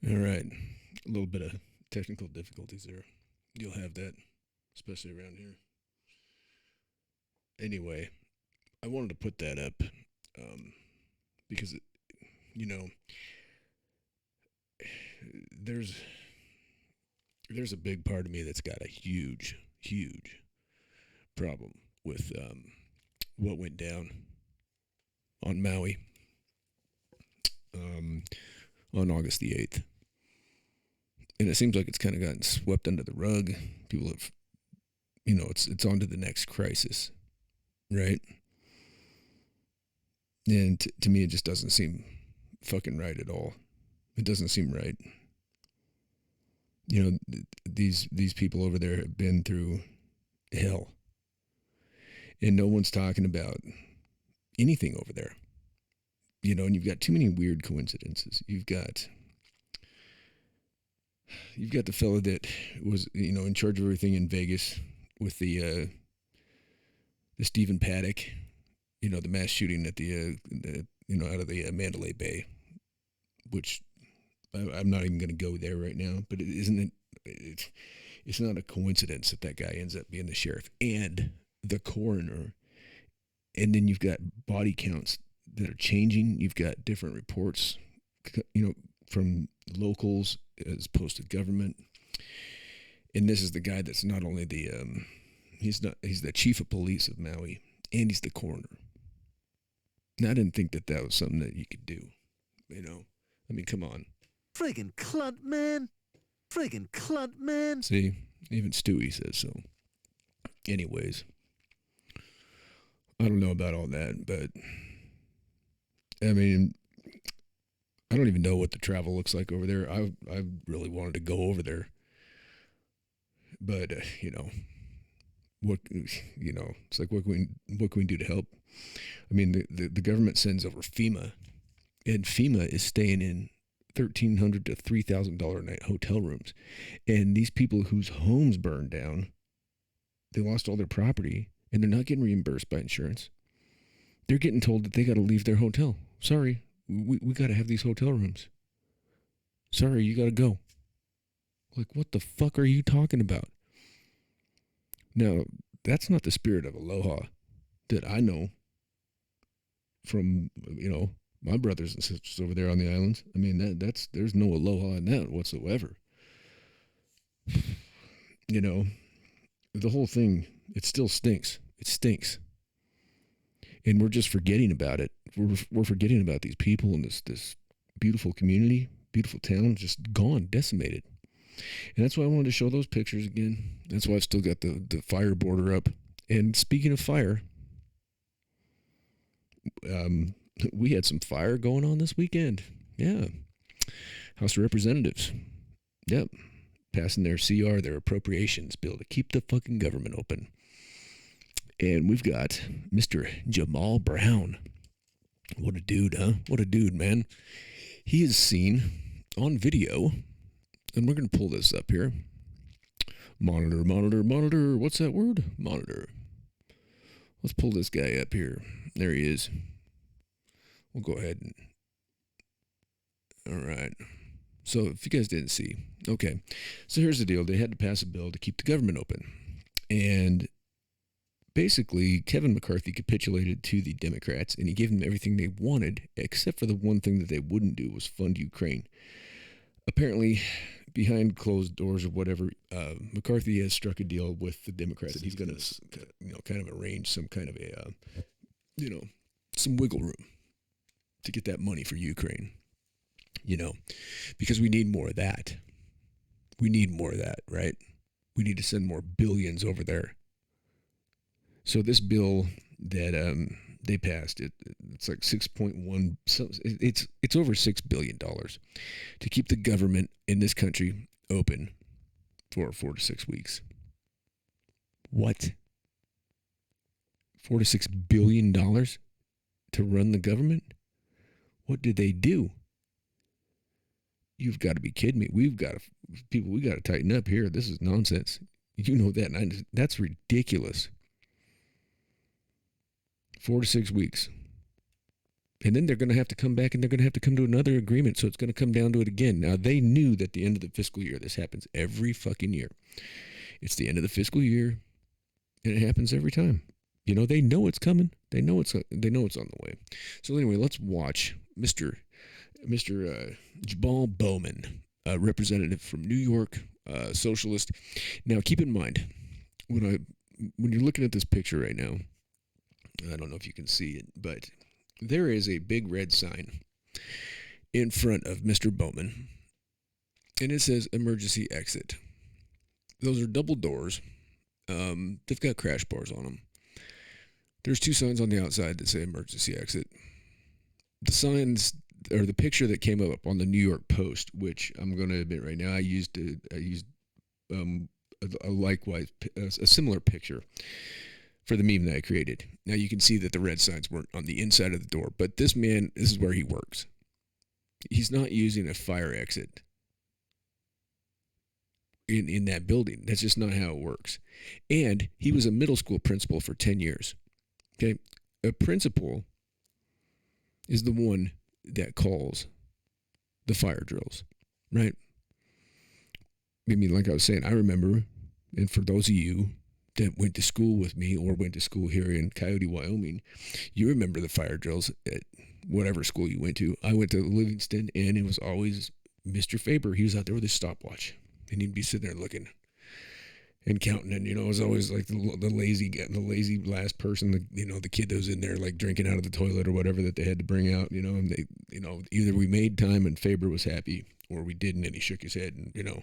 All right. A little bit of technical difficulties there. You'll have that, especially around here. Anyway, I wanted to put that up um, because, you know, there's there's a big part of me that's got a huge, huge problem with what went down on Maui um, on August the 8th. And it seems like it's kind of gotten swept under the rug. People have, it's on to the next crisis, right? And to me, it just doesn't seem fucking right at all. It doesn't seem right. These people over there have been through hell, and no one's talking about anything over there. And you've got too many weird coincidences. You've got the fella that was in charge of everything in Vegas with the Stephen Paddock, the mass shooting at the out of the Mandalay Bay, which I'm not even going to go there right now. But it's not a coincidence that guy ends up being the sheriff and the coroner, and then you've got body counts that are changing. You've got different reports, from locals as opposed to government. And this is the guy that's not only he's the chief of police of Maui, and he's the coroner. And I didn't think that was something that you could do. I mean, come on. Friggin' clunt, man. Friggin' clunt, man. See, even Stewie says so. Anyways, I don't know about all that, but I mean, I don't even know what the travel looks like over there. I really wanted to go over there, but what it's like, what can we do to help? I mean, the government sends over FEMA, and FEMA is staying in $1,300 to $3,000 a night hotel rooms, and these people whose homes burned down, they lost all their property, and they're not getting reimbursed by insurance. They're getting told that they got to leave their hotel. Sorry, we got to have these hotel rooms. Sorry, you got to go. Like, what the fuck are you talking about? Now, that's not the spirit of aloha that I know from, my brothers and sisters over there on the islands. I mean, there's no aloha in that whatsoever. The whole thing, it still stinks. It stinks. And we're just forgetting about it. We're forgetting about these people in this beautiful community, beautiful town, just gone, decimated. And that's why I wanted to show those pictures again. That's why I've still got the fire border up. And speaking of fire, we had some fire going on this weekend. Yeah. House of Representatives. Yep. Passing their CR, their appropriations bill to keep the fucking government open. And we've got Mr. Jamaal Bowman. What a dude, huh? What a dude, man. He is seen on video, and we're going to pull this up here. Monitor, monitor, monitor. What's that word? Monitor. Let's pull this guy up here. There he is. We'll go ahead and... All right. So if you guys didn't see, okay. So here's the deal. They had to pass a bill to keep the government open. And basically, Kevin McCarthy capitulated to the Democrats, and he gave them everything they wanted, except for the one thing that they wouldn't do was fund Ukraine. Apparently, behind closed doors or whatever, McCarthy has struck a deal with the Democrats that he's going to, kind of arrange some kind of a, some wiggle room to get that money for Ukraine. Because we need more of that. We need more of that, right? We need to send more billions over there. So this bill that they passed, it's like 6.1. So it's over $6 billion to keep the government in this country open for 4 to 6 weeks. What? $4 to $6 billion to run the government? What did they do? You've got to be kidding me. We got to tighten up here. This is nonsense. You know that. And that's ridiculous. 4 to 6 weeks. And then they're going to have to come back and they're going to have to come to another agreement. So it's going to come down to it again. Now, they knew that the end of the fiscal year, this happens every fucking year. It's the end of the fiscal year, and it happens every time. You know, they know it's coming. They know it's on the way. So anyway, let's watch Mr. Jamaal Bowman, a representative from New York, socialist. Now, keep in mind, when you're looking at this picture right now, I don't know if you can see it, but there is a big red sign in front of Mr. Bowman, and it says emergency exit. Those are double doors. They've got crash bars on them. There's 2 signs on the outside that say emergency exit. The signs, or the picture that came up on the New York Post, which I'm going to admit right now, I used a similar picture for the meme that I created. Now you can see that the red signs weren't on the inside of the door, but this man, this is where he works. He's not using a fire exit in that building. That's just not how it works. And he was a middle school principal for 10 years. Okay? A principal is the one that calls the fire drills, right? I mean, like I was saying, I remember, and for those of you that went to school with me or went to school here in Coyote, Wyoming, you remember the fire drills at whatever school you went to. I went to Livingston, and it was always Mr. Faber. He was out there with his stopwatch, and he'd be sitting there looking and counting, and, you know, it was always like the lazy last person, the kid that was in there like drinking out of the toilet or whatever that they had to bring out, you know, and they, you know, either we made time and Faber was happy, or we didn't and he shook his head, and, you know,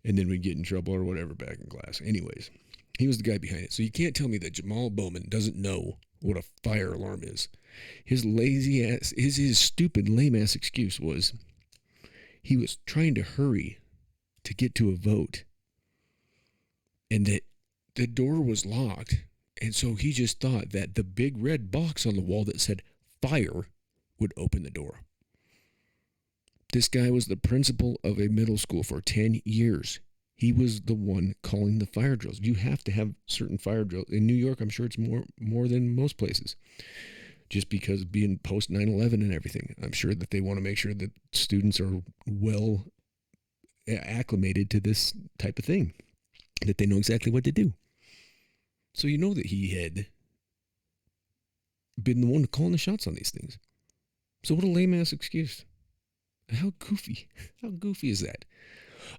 and then we'd get in trouble or whatever back in class. Anyways, he was the guy behind it. So you can't tell me that Jamaal Bowman doesn't know what a fire alarm is. His lazy ass, his stupid lame ass excuse was he was trying to hurry to get to a vote, and that the door was locked, and so he just thought that the big red box on the wall that said fire would open the door. This guy was the principal of a middle school for 10 years. He was the one calling the fire drills. You have to have certain fire drills. In New York, I'm sure it's more than most places, just because being post 9/11 and everything. I'm sure that they want to make sure that students are well acclimated to this type of thing, that they know exactly what to do. So you know that he had been the one calling the shots on these things. So what a lame-ass excuse. How goofy is that?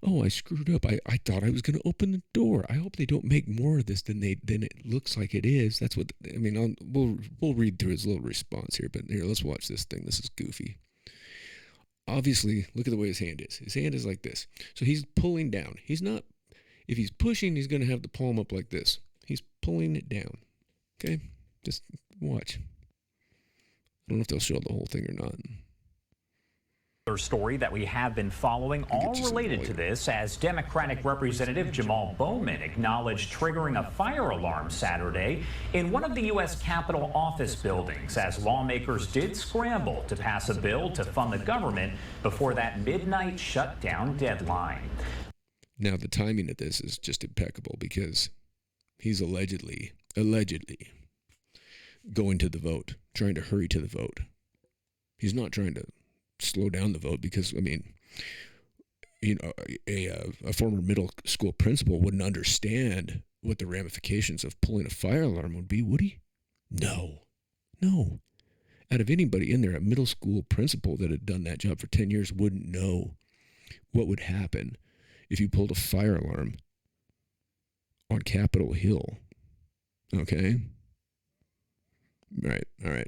Oh, I screwed up. I thought I was going to open the door. I hope they don't make more of this than it looks like it is. That's what, I mean, we'll read through his little response here, but here, let's watch this thing. This is goofy. Obviously, look at the way his hand is. His hand is like this. So he's pulling down. He's not, if he's pushing, he's going to have the palm up like this. He's pulling it down. Okay? Just watch. I don't know if they'll show the whole thing or not. Story that we have been following, all related to this, as Democratic Representative Jamaal Bowman acknowledged triggering a fire alarm Saturday in one of the U.S. Capitol office buildings, as lawmakers did scramble to pass a bill to fund the government before that midnight shutdown deadline. Now, the timing of this is just impeccable, because he's allegedly going to the vote, trying to hurry to the vote. He's not trying to slow down the vote, because, I mean, you know, a former middle school principal wouldn't understand what the ramifications of pulling a fire alarm would be, would he? No. Out of anybody in there, a middle school principal that had done that job for 10 years wouldn't know what would happen if you pulled a fire alarm on Capitol Hill. Okay? All right.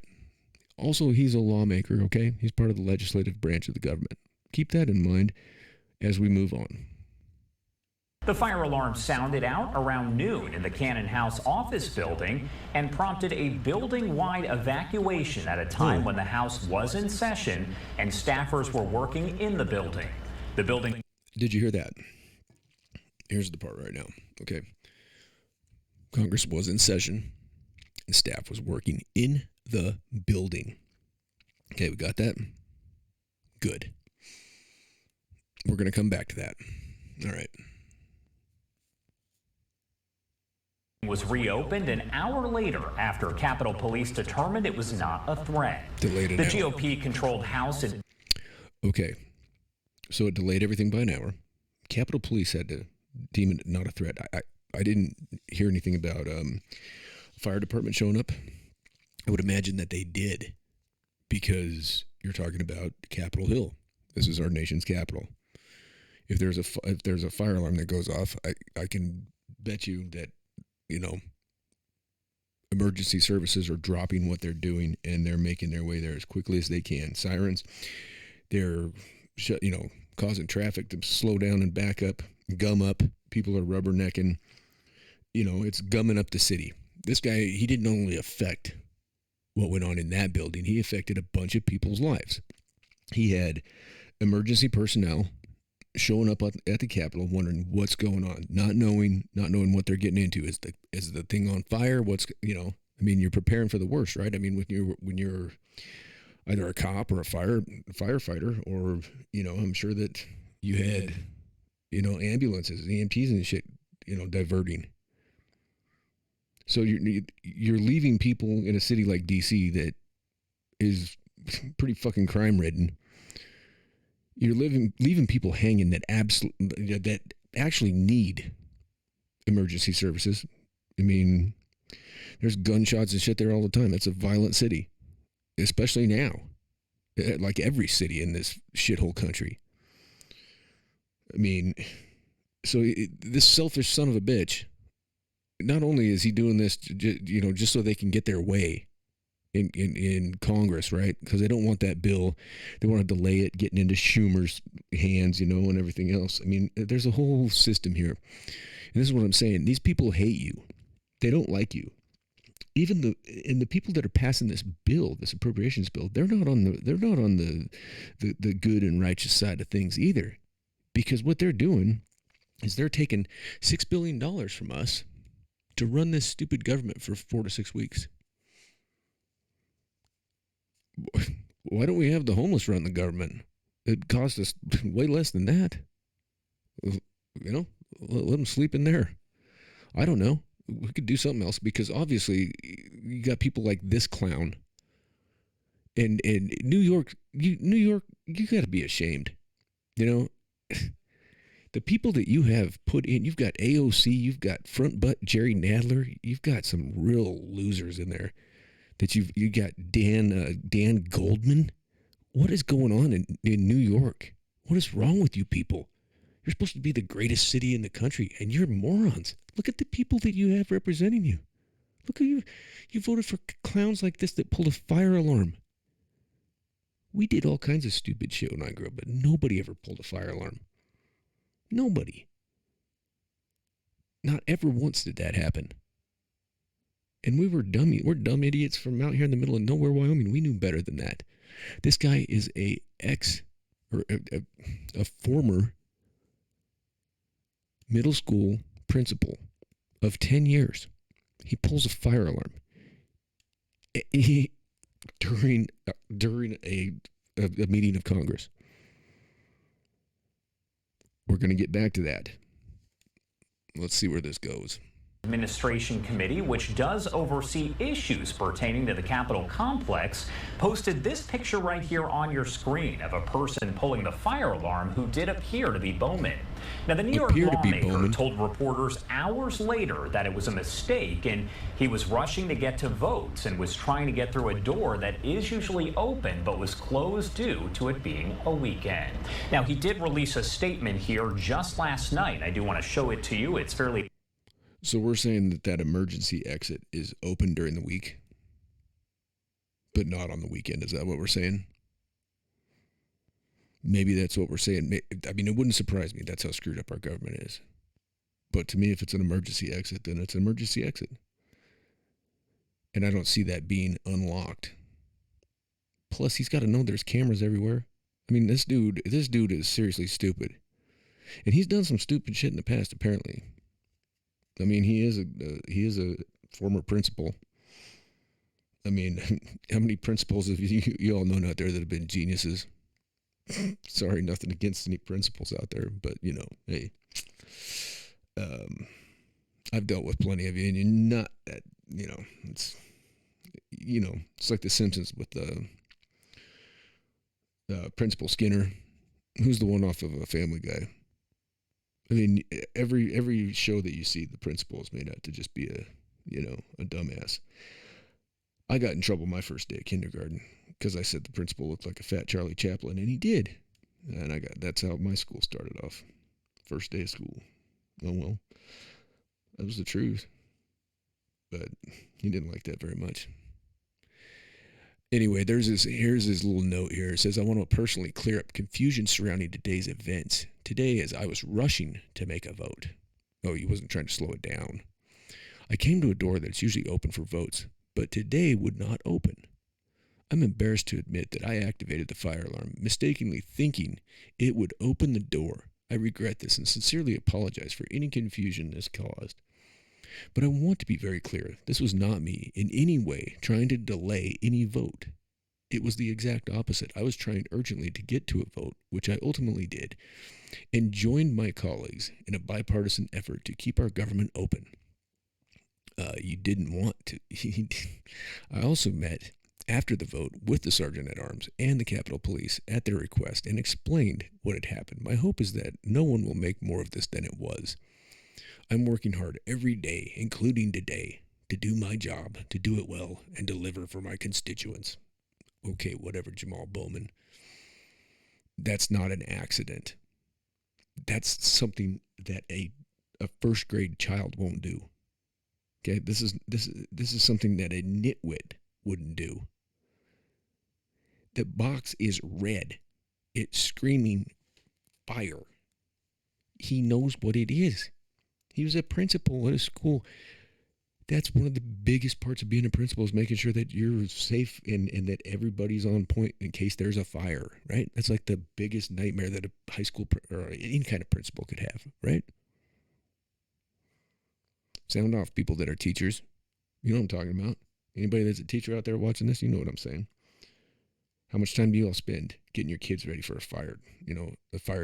Also, he's a lawmaker, okay? He's part of the legislative branch of the government. Keep that in mind as we move on. The fire alarm sounded out around noon in the Cannon House office building and prompted a building-wide evacuation at a time when the House was in session and staffers were working in the building. The building... Did you hear that? Here's the part right now, okay? Congress was in session and staff was working in the building. Okay, we got that? Good. We're going to come back to that. All right. was reopened an hour later after Capitol Police determined it was not a threat. Delayed an The hour. GOP-controlled House... Okay, so it delayed everything by an hour. Capitol Police had to deem it not a threat. I didn't hear anything about fire department showing up. I would imagine that they did, because you're talking about Capitol Hill. This is our nation's capital. If there's a fire alarm that goes off, I can bet you that, emergency services are dropping what they're doing and they're making their way there as quickly as they can. Sirens, they're causing traffic to slow down and back up, gum up. People are rubbernecking. It's gumming up the city. This guy, he didn't only affect what went on in that building, he affected a bunch of people's lives. He had emergency personnel showing up at the Capitol, wondering what's going on, not knowing what they're getting into. Is the thing on fire? You're preparing for the worst, right? When you're either a cop or a firefighter, or I'm sure that you had ambulances, EMTs and shit, diverting. So you're leaving people in a city like DC that is pretty fucking crime ridden. You're leaving people hanging that actually need emergency services. There's gunshots and shit there all the time. It's a violent city, especially now, like every city in this shithole country. This selfish son of a bitch, not only is he doing this, just so they can get their way in Congress, right? Because they don't want that bill. They want to delay it getting into Schumer's hands, and everything else. There's a whole system here. And this is what I'm saying. These people hate you. They don't like you. Even the people that are passing this bill, this appropriations bill, they're not on the good and righteous side of things either. Because what they're doing is they're taking $6 billion from us to run this stupid government for 4 to 6 weeks. Why don't we have the homeless run the government? It costs us way less than that. Let them sleep in there. I don't know. We could do something else, because obviously you got people like this clown. And New York, you got to be ashamed. The people that you have put in, you've got AOC, you've got front butt Jerry Nadler, you've got some real losers in there. That you got Dan Goldman. What is going on in New York? What is wrong with you people? You're supposed to be the greatest city in the country, and you're morons. Look at the people that you have representing you. Look at you. You voted for clowns like this that pulled a fire alarm. We did all kinds of stupid shit when I grew up, but nobody ever pulled a fire alarm. Nobody. Not ever once did that happen. And we're dumb idiots from out here in the middle of nowhere, Wyoming. We knew better than that. This guy is a former middle school principal of 10 years. He pulls a fire alarm during a meeting of Congress. We're going to get back to that. Let's see where this goes. Administration Committee, which does oversee issues pertaining to the Capitol complex, posted this picture right here on your screen of a person pulling the fire alarm who did appear to be Bowman. Now, the New York lawmaker told reporters hours later that it was a mistake and he was rushing to get to votes and was trying to get through a door that is usually open but was closed due to it being a weekend. Now, he did release a statement here just last night. I do want to show it to you. It's fairly... So we're saying that emergency exit is open during the week, but not on the weekend. Is that what we're saying? Maybe that's what we're saying. It wouldn't surprise me. That's how screwed up our government is. But to me, if it's an emergency exit, then it's an emergency exit. And I don't see that being unlocked. Plus, he's got to know there's cameras everywhere. This dude is seriously stupid. And he's done some stupid shit in the past, apparently. He is a former principal. How many principals have you all known out there that have been geniuses? Sorry, nothing against any principals out there, but hey. I've dealt with plenty of you, and you're not that, it's, it's like The Simpsons with the Principal Skinner. Who's the one off of a Family Guy? I mean, every show that you see, the principal is made out to just be a dumbass. I got in trouble my first day of kindergarten because I said the principal looked like a fat Charlie Chaplin, and he did. And that's how my school started off. First day of school. Oh, well. That was the truth. But he didn't like that very much. Anyway, here's his little note here. It says, I want to personally clear up confusion surrounding today's events. Today, as I was rushing to make a vote. Oh, he wasn't trying to slow it down. I came to a door that's usually open for votes, but today would not open. I'm embarrassed to admit that I activated the fire alarm, mistakenly thinking it would open the door. I regret this and sincerely apologize for any confusion this caused. But I want to be very clear, this was not me in any way trying to delay any vote. It was the exact opposite. I was trying urgently to get to a vote, which I ultimately did, and joined my colleagues in a bipartisan effort to keep our government open. You didn't want to. I also met after the vote with the Sergeant-at-Arms and the Capitol Police at their request and explained what had happened. My hope is that no one will make more of this than it was. I'm working hard every day, including today, to do my job, to do it well, and deliver for my constituents. Okay, whatever, Jamaal Bowman. That's not an accident. That's something that a first grade child won't do. Okay, this is something that a nitwit wouldn't do. The box is red. It's screaming fire. He knows what it is. He was a principal at a school. That's one of the biggest parts of being a principal is making sure that you're safe and that everybody's on point in case there's a fire, right? That's like the biggest nightmare that a high school or any kind of principal could have, right? Sound off, people that are teachers. You know what I'm talking about. Anybody that's a teacher out there watching this, you know what I'm saying. How much time do you all spend getting your kids ready for a fire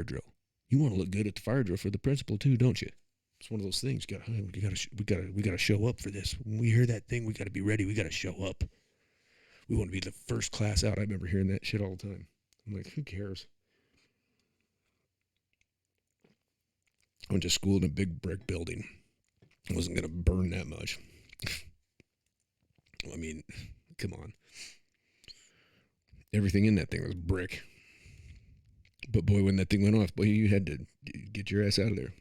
drill? You want to look good at the fire drill for the principal too, don't you? It's one of those things. We gotta show up for this. When we hear that thing, we gotta be ready. We gotta show up. We want to be the first class out. I remember hearing that shit all the time. I'm like, who cares? I went to school in a big brick building. I wasn't gonna burn that much. I mean, come on. Everything in that thing was brick. But boy, when that thing went off, boy, you had to get your ass out of there.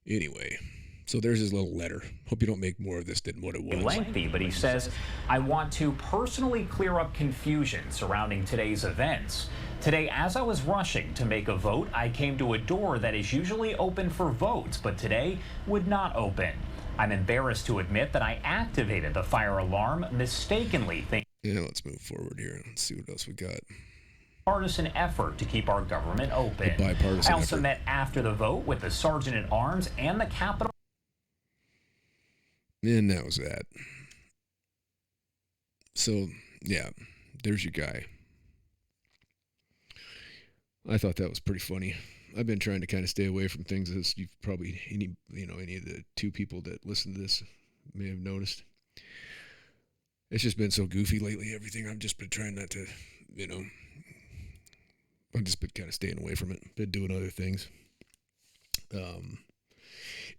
Anyway, so there's his little letter. Hope you don't make more of this than what it was. Lengthy, but he says, I want to personally clear up confusion surrounding today's events. Today, as I was rushing to make a vote, I came to a door that is usually open for votes, but today would not open. I'm embarrassed to admit that I activated the fire alarm mistakenly. Yeah, let's move forward here. Let's see what else we got. Partisan effort to keep our government open. Bipartisan I also effort. met after the vote with the Sergeant-at-Arms and the Capitol. And that was that. So, yeah, there's your guy. I thought that was pretty funny. I've been trying to kind of stay away from things, as you've probably any of the two people that listen to this may have noticed. It's just been so goofy lately. Everything I've just been trying not to, I've just been kind of staying away from it. Been doing other things.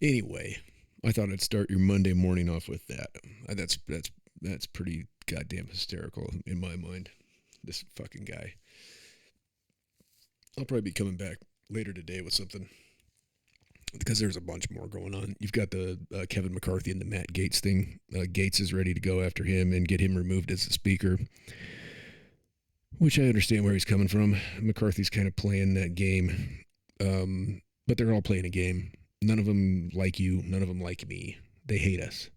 Anyway, I thought I'd start your Monday morning off with that. That's pretty goddamn hysterical in my mind. This fucking guy. I'll probably be coming back later today with something because there's a bunch more going on. You've got the Kevin McCarthy and the Matt Gaetz thing. Gaetz is ready to go after him and get him removed as the speaker, which I understand where he's coming from. McCarthy's kind of playing that game, but they're all playing a game. None of them like you. None of them like me. They hate us.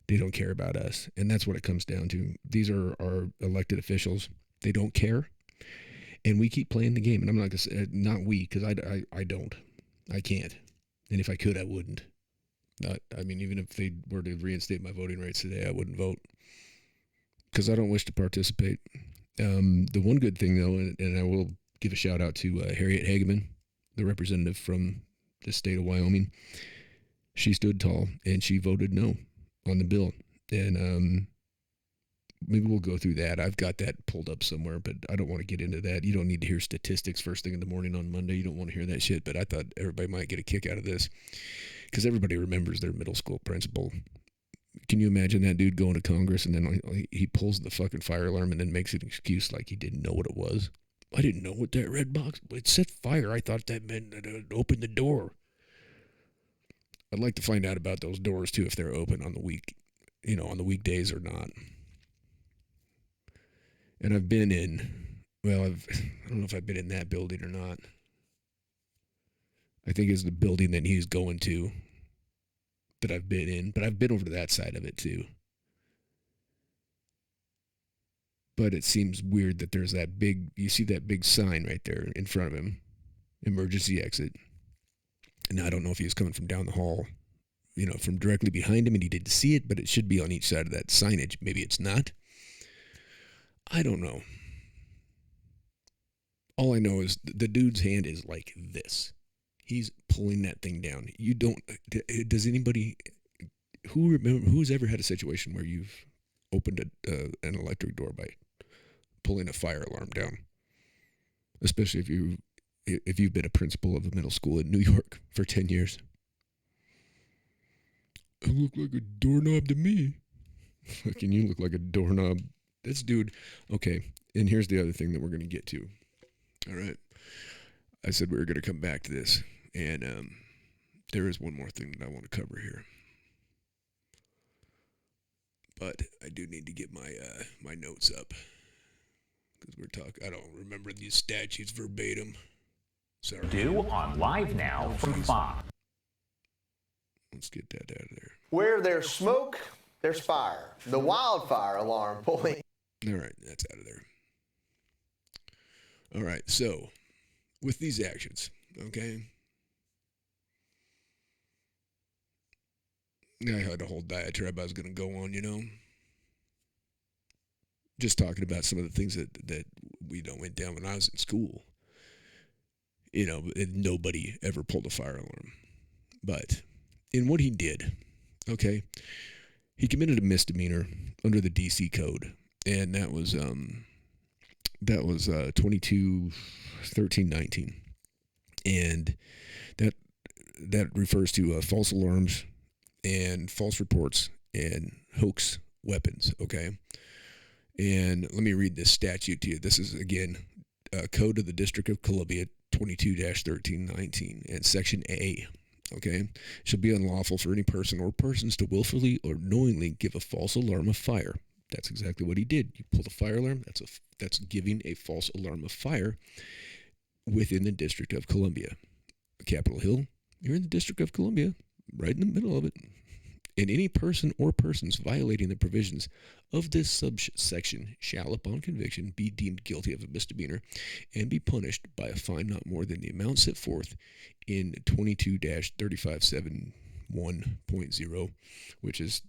They don't care about us. And that's what it comes down to. These are our elected officials. They don't care. And we keep playing the game. And I'm not going to say, not we, because I don't. I can't. And if I could, I wouldn't. Even if they were to reinstate my voting rights today, I wouldn't vote. Because I don't wish to participate. The one good thing, though, and I will give a shout out to Harriet Hageman, the representative from the state of Wyoming. She stood tall, and she voted no on the bill. And maybe we'll go through that. I've got that pulled up somewhere, but I don't want to get into that. You don't need to hear statistics first thing in the morning on Monday. You don't want to hear that shit, but I thought everybody might get a kick out of this because everybody remembers their middle school principal. Can you imagine that dude going to Congress and then he pulls the fucking fire alarm and then makes an excuse like he didn't know what it was? I didn't know what that red box, it said fire. I thought that meant that it opened the door. I'd like to find out about those doors too, if they're open on the week, on the weekdays or not. And I've been in, I don't know if I've been in that building or not. I think it's the building that he's going to that I've been in, but I've been over to that side of it too. But it seems weird that there's you see that big sign right there in front of him, emergency exit. And I don't know if he was coming from down the hall, from directly behind him and he didn't see it, but it should be on each side of that signage. Maybe it's not. I don't know. All I know is the dude's hand is like this. He's pulling that thing down. Does anybody, who's ever had a situation where you've opened an electric door by pulling a fire alarm down? Especially if you've been a principal of a middle school in New York for 10 years. I look like a doorknob to me. Fucking you look like a doorknob. This dude, okay, and here's the other thing that we're going to get to. All right. I said we were going to come back to this, and there is one more thing that I want to cover here. But I do need to get my notes up, because I don't remember these statutes verbatim. Sorry. Due on Live Now from Fox. Let's get that out of there. Where there's smoke, there's fire. The wildfire alarm pulling. All right, that's out of there. All right, so with these actions, okay, I had a whole diatribe I was going to go on, just talking about some of the things that we went down when I was in school. And nobody ever pulled a fire alarm. But in what he did, okay, he committed a misdemeanor under the DC code, and that was 22-13-19, and that refers to false alarms and false reports and hoax weapons. Okay, and let me read this statute to you. This is again Code of the District of Columbia 22-13-19, and Section A. Okay, shall be unlawful for any person or persons to willfully or knowingly give a false alarm of fire. That's exactly what he did. You pull the fire alarm. That's giving a false alarm of fire within the District of Columbia. Capitol Hill, you're in the District of Columbia, right in the middle of it. And any person or persons violating the provisions of this subsection shall, upon conviction, be deemed guilty of a misdemeanor and be punished by a fine not more than the amount set forth in 22-3571.0, which is,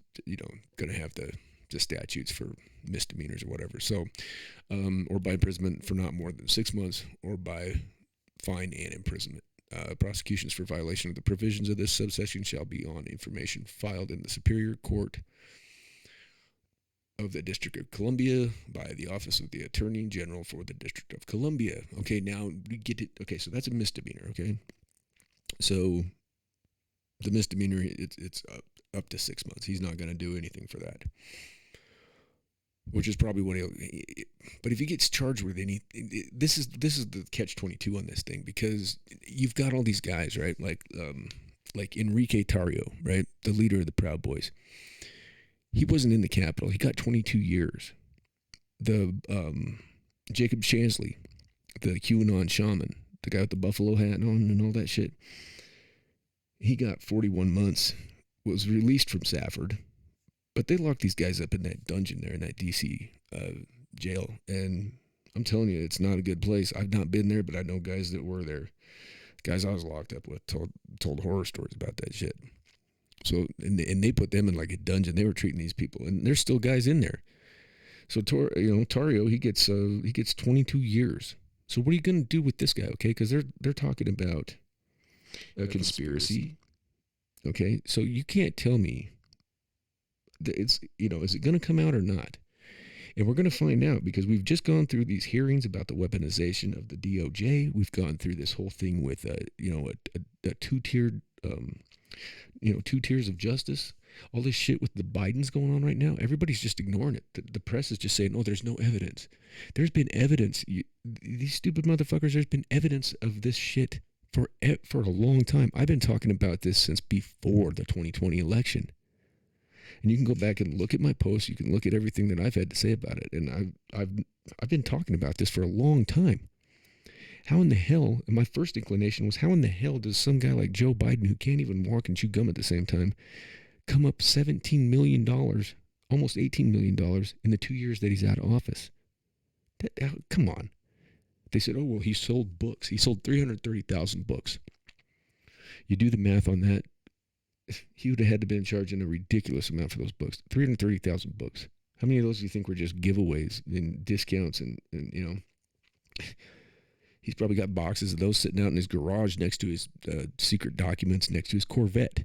going to have the statutes for misdemeanors or whatever. So, or by imprisonment for not more than 6 months, or by fine and imprisonment. Prosecutions for violation of the provisions of this subsection shall be on information filed in the Superior Court of the District of Columbia by the Office of the Attorney General for the District of Columbia. Okay, now we get it. Okay, so that's a misdemeanor. Okay, so the misdemeanor, it's up to 6 months. He's not going to do anything for that, which is probably what he'll. But if he gets charged with this is the catch-22 on this thing, because you've got all these guys, right? Like Enrique Tarrio, right, the leader of the Proud Boys. He wasn't in the Capitol. He got 22 years. The Jacob Chansley, the QAnon shaman, the guy with the buffalo hat on and all that shit, he got 41 months. Was released from Safford. But they locked these guys up in that dungeon there in that D.C. Jail. And I'm telling you, it's not a good place. I've not been there, but I know guys that were there. Guys I was locked up with told horror stories about that shit. So, and they put them in like a dungeon. They were treating these people. And there's still guys in there. So, Tarrio, he gets 22 years. So what are you going to do with this guy, okay? Because they're talking about a conspiracy, Okay, so you can't tell me that it's, is it going to come out or not? And we're going to find out because we've just gone through these hearings about the weaponization of the DOJ. We've gone through this whole thing with, a two-tiered, two tiers of justice. All this shit with the Bidens going on right now, everybody's just ignoring it. The press is just saying, "Oh, there's no evidence." There's been evidence. These stupid motherfuckers. There's been evidence of this shit for a long time. I've been talking about this since before the 2020 election. And you can go back and look at my posts. You can look at everything that I've had to say about it. And I've been talking about this for a long time. How in the hell, and my first inclination was, how in the hell does some guy like Joe Biden, who can't even walk and chew gum at the same time, come up $17 million, almost $18 million in the 2 years that he's out of office? Come on. They said, oh, well, he sold books. He sold 330,000 books. You do the math on that. He would have had to been charging a ridiculous amount for those books. 330,000 books. How many of those do you think were just giveaways and discounts and he's probably got boxes of those sitting out in his garage next to his secret documents, next to his Corvette.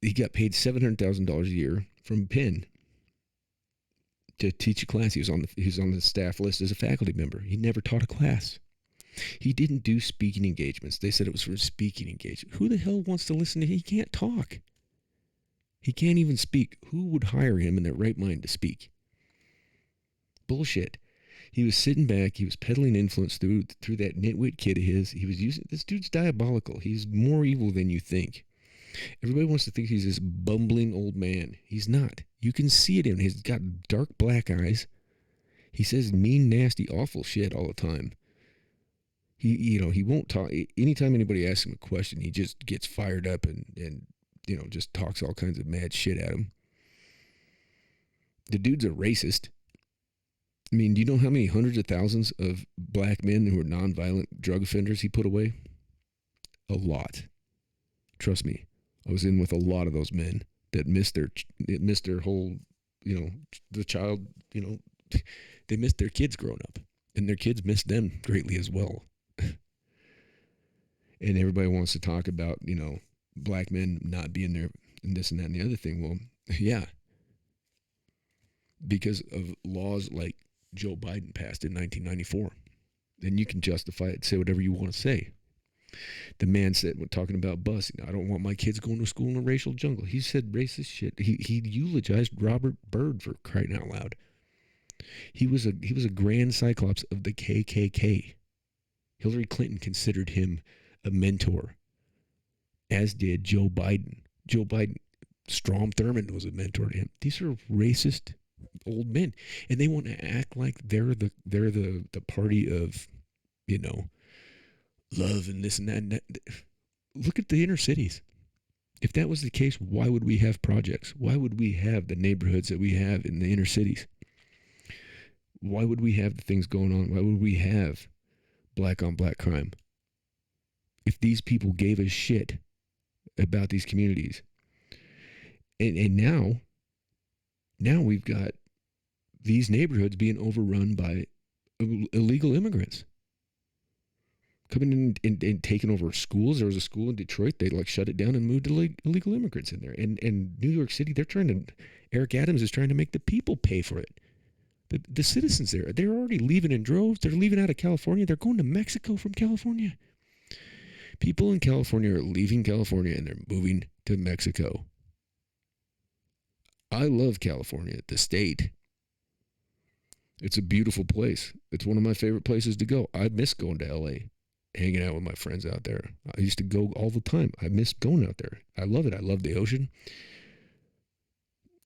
He got paid $700,000 a year from Penn to teach a class. He was on the staff list as a faculty member. He never taught a class. He didn't do speaking engagements. They said it was for speaking engagement. Who the hell wants to listen to him? He can't talk. He can't even speak. Who would hire him in their right mind to speak? Bullshit. He was sitting back. He was peddling influence through that nitwit kid of his. He was using, this dude's diabolical. He's more evil than you think. Everybody wants to think he's this bumbling old man. He's not. You can see it in him. He's got dark black eyes. He says mean, nasty, awful shit all the time. He won't talk. Anytime anybody asks him a question, he just gets fired up and just talks all kinds of mad shit at him. The dude's a racist. I mean, do you know how many hundreds of thousands of black men who are nonviolent drug offenders he put away? A lot. Trust me. I was in with a lot of those men that missed their whole, the child, they missed their kids growing up. And their kids missed them greatly as well. And everybody wants to talk about, black men not being there and this and that and the other thing. Well, yeah. Because of laws like Joe Biden passed in 1994. Then you can justify it, say whatever you want to say. The man said, when talking about busing, I don't want my kids going to school in a racial jungle. He said racist shit. He eulogized Robert Byrd, for crying out loud. He was a grand cyclops of the KKK. Hillary Clinton considered him a mentor, as did Joe Biden. Joe Biden, Strom Thurmond was a mentor to him. These are racist old men, and they want to act like they're the party of, love and this and that, and that. Look at the inner cities. If that was the case, why would we have projects? Why would we have the neighborhoods that we have in the inner cities? Why would we have the things going on? Why would we have black on black crime? If these people gave a shit about these communities. And now we've got these neighborhoods being overrun by illegal immigrants. Coming in and taking over schools. There was a school in Detroit. They shut it down and moved illegal immigrants in there. And New York City, Eric Adams is trying to make the people pay for it. The citizens there, they're already leaving in droves. They're leaving out of California. They're going to Mexico from California. People in California are leaving California and they're moving to Mexico. I love California, the state. It's a beautiful place. It's one of my favorite places to go. I miss going to LA, hanging out with my friends out there. I used to go all the time. I miss going out there. I love it. I love the ocean.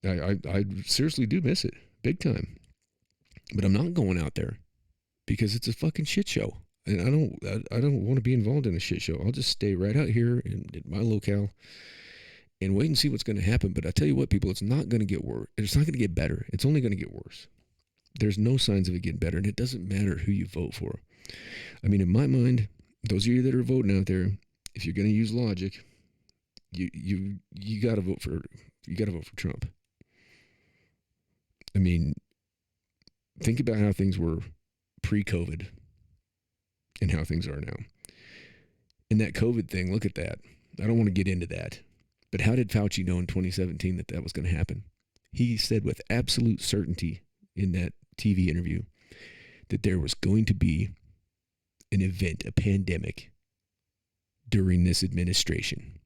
I seriously do miss it, big time. But I'm not going out there because it's a fucking shit show. And I don't want to be involved in a shit show. I'll just stay right out here in my locale and wait and see what's going to happen. But I tell you what, people, it's not going to get worse. It's not going to get better. It's only going to get worse. There's no signs of it getting better, and it doesn't matter who you vote for. I mean, in my mind, those of you that are voting out there, if you're going to use logic, you got to vote for Trump. I mean, think about how things were pre-COVID and how things are now. And that COVID thing, look at that. I don't want to get into that. But how did Fauci know in 2017 that that was going to happen? He said with absolute certainty in that TV interview that there was going to be an event, a pandemic, during this administration.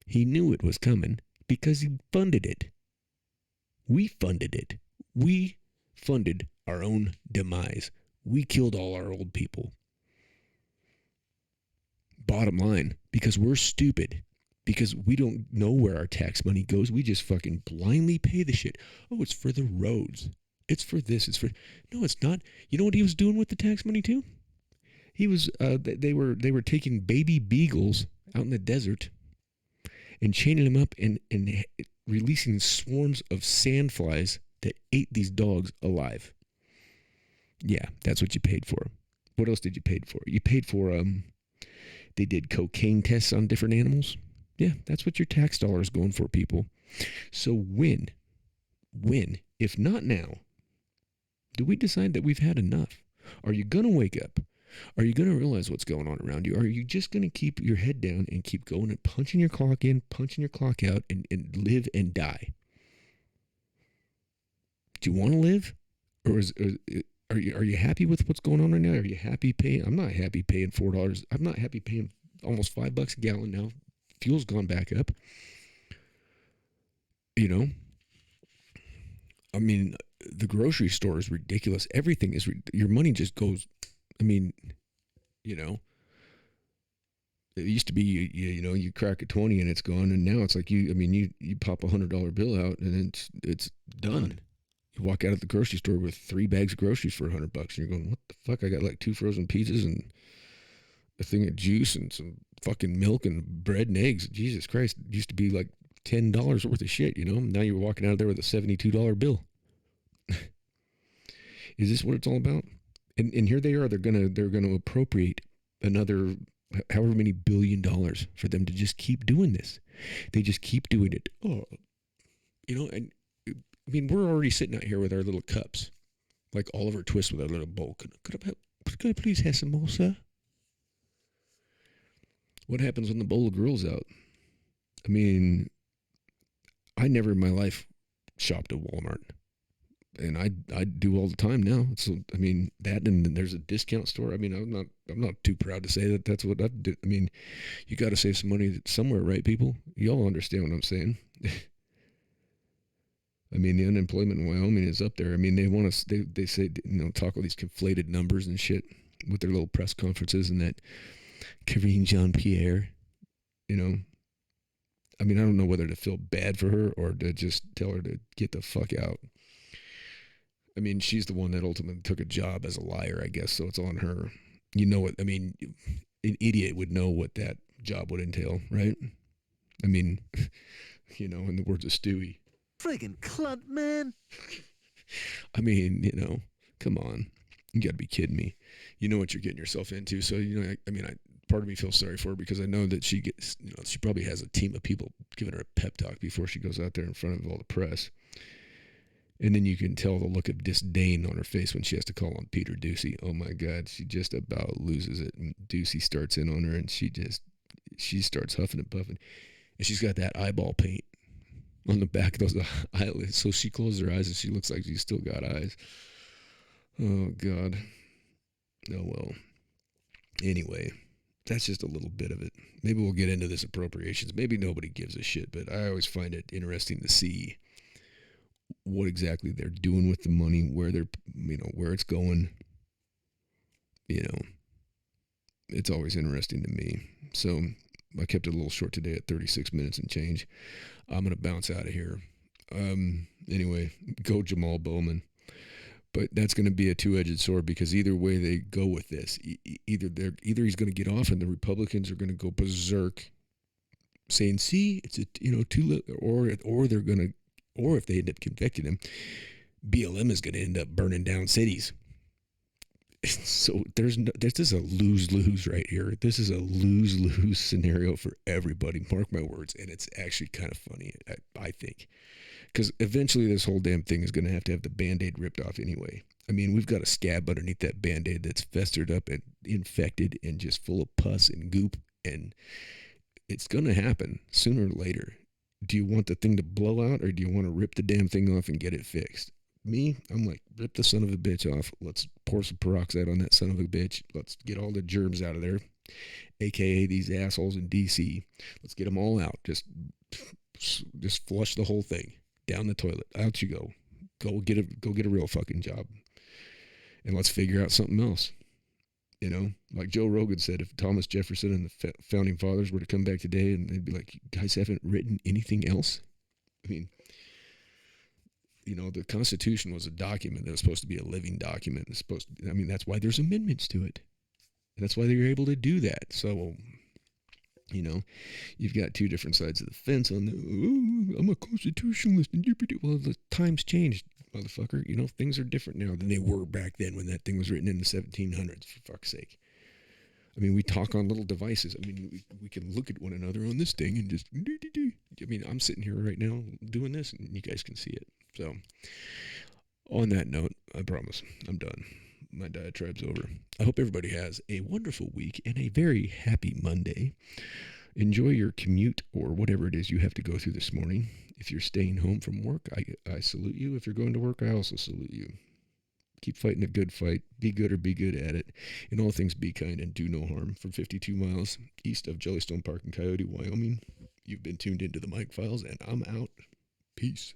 He knew it was coming because he funded it. We funded it. We funded our own demise. We killed all our old people. Bottom line, because we're stupid, because we don't know where our tax money goes, we just fucking blindly pay the shit. Oh, it's for the roads. It's for this. It's for... No, it's not. You know what he was doing with the tax money too? He was, they were taking baby beagles out in the desert and chaining them up and releasing swarms of sandflies that ate these dogs alive. Yeah, that's what you paid for. What else did you pay for? You paid for, they did cocaine tests on different animals. Yeah, that's what your tax dollar is going for, people. So when, if not now, do we decide that we've had enough? Are you going to wake up? Are you going to realize what's going on around you? Are you just going to keep your head down and keep going and punching your clock in, punching your clock out, and live and die? Do you want to live? Or are you happy with what's going on right now? Are you happy paying? I'm not happy paying $4. I'm not happy paying almost $5 a gallon now. Fuel's gone back up. You know? I mean, the grocery store is ridiculous. Everything is, your money just goes, I mean, you know, it used to be, you crack a 20 and it's gone. And now it's like you pop $100 bill out and it's done. You walk out of the grocery store with 3 bags of groceries for $100 and you're going, what the fuck? I got like 2 frozen pizzas and a thing of juice and some fucking milk and bread and eggs. Jesus Christ. It used to be like $10 worth of shit, you know? Now you're walking out of there with a $72 bill. Is this what it's all about? And here they are. They're gonna appropriate another however many $1 billion for them to just keep doing this. They just keep doing it. Oh, and I mean, we're already sitting out here with our little cups, like Oliver Twist with our little bowl. Could I please have some more, sir? What happens when the bowl of gruel's out? I mean, I never in my life shopped at Walmart. And I do all the time now. So I mean that, and there's a discount store. I mean, I'm not too proud to say that that's what I did. I mean, you got to save some money somewhere, right, people? Y'all understand what I'm saying? I mean, the unemployment in Wyoming is up there. I mean, they say talk all these conflated numbers and shit with their little press conferences and that Karine Jean-Pierre. I mean, I don't know whether to feel bad for her or to just tell her to get the fuck out. I mean, she's the one that ultimately took a job as a liar, I guess, so it's on her. You know what? I mean, an idiot would know what that job would entail, right? I mean, in the words of Stewie. Friggin' clunt, man. I mean, come on. You got to be kidding me. You know what you're getting yourself into. So, part of me feels sorry for her because I know that she gets, she probably has a team of people giving her a pep talk before she goes out there in front of all the press. And then you can tell the look of disdain on her face when she has to call on Peter Doocy. Oh my God, she just about loses it. And Doocy starts in on her and she starts huffing and puffing. And she's got that eyeball paint on the back of those eyelids. So she closes her eyes and she looks like she's still got eyes. Oh God. Oh well. Anyway, that's just a little bit of it. Maybe we'll get into this appropriations. Maybe nobody gives a shit, but I always find it interesting to see what exactly they're doing with the money, where they're, where it's going. It's always interesting to me. So I kept it a little short today at 36 minutes and change. I'm going to bounce out of here. Anyway, go Jamaal Bowman. But that's going to be a two-edged sword because either way they go with this, either he's going to get off and the Republicans are going to go berserk saying, see, it's too late, or they're going to, or if they end up convicting him, BLM is going to end up burning down cities. So this is a lose-lose right here. This is a lose-lose scenario for everybody. Mark my words. And it's actually kind of funny, I think. Because eventually this whole damn thing is going to have the Band-Aid ripped off anyway. I mean, we've got a scab underneath that Band-Aid that's festered up and infected and just full of pus and goop And it's going to happen sooner or later. Do you want the thing to blow out, or do you want to rip the damn thing off and get it fixed? Me, I'm like, rip the son of a bitch off. Let's pour some peroxide on that son of a bitch. Let's get all the germs out of there, aka these assholes in DC. Let's get them all out. Just flush the whole thing down the toilet. Out you go. Go get a real fucking job. And let's figure out something else. You know, like Joe Rogan said, if Thomas Jefferson and the founding fathers were to come back today and they'd be like, you guys haven't written anything else? I mean, you know, the Constitution was a document that was supposed to be a living document. It's supposed to, I mean, that's why there's amendments to it. And that's why they were able to do that. So, you know, you've got two different sides of the fence on the, oh, I'm a constitutionalist. And well, the times changed, motherfucker. You know, things are different now than they were back then when that thing was written in the 1700s, for fuck's sake. I mean, we talk on little devices. I mean, we can look at one another on this thing and just, I mean, I'm sitting here right now doing this and you guys can see it. So, on that note, I promise, I'm done. My diatribe's over. I hope everybody has a wonderful week and a very happy Monday. Enjoy your commute or whatever it is you have to go through this morning. If you're staying home from work, I salute you. If you're going to work, I also salute you. Keep fighting a good fight. Be good or be good at it. In all things, be kind and do no harm. From 52 miles east of Jellystone Park in Coyote, Wyoming, you've been tuned into the Mike Files, and I'm out. Peace.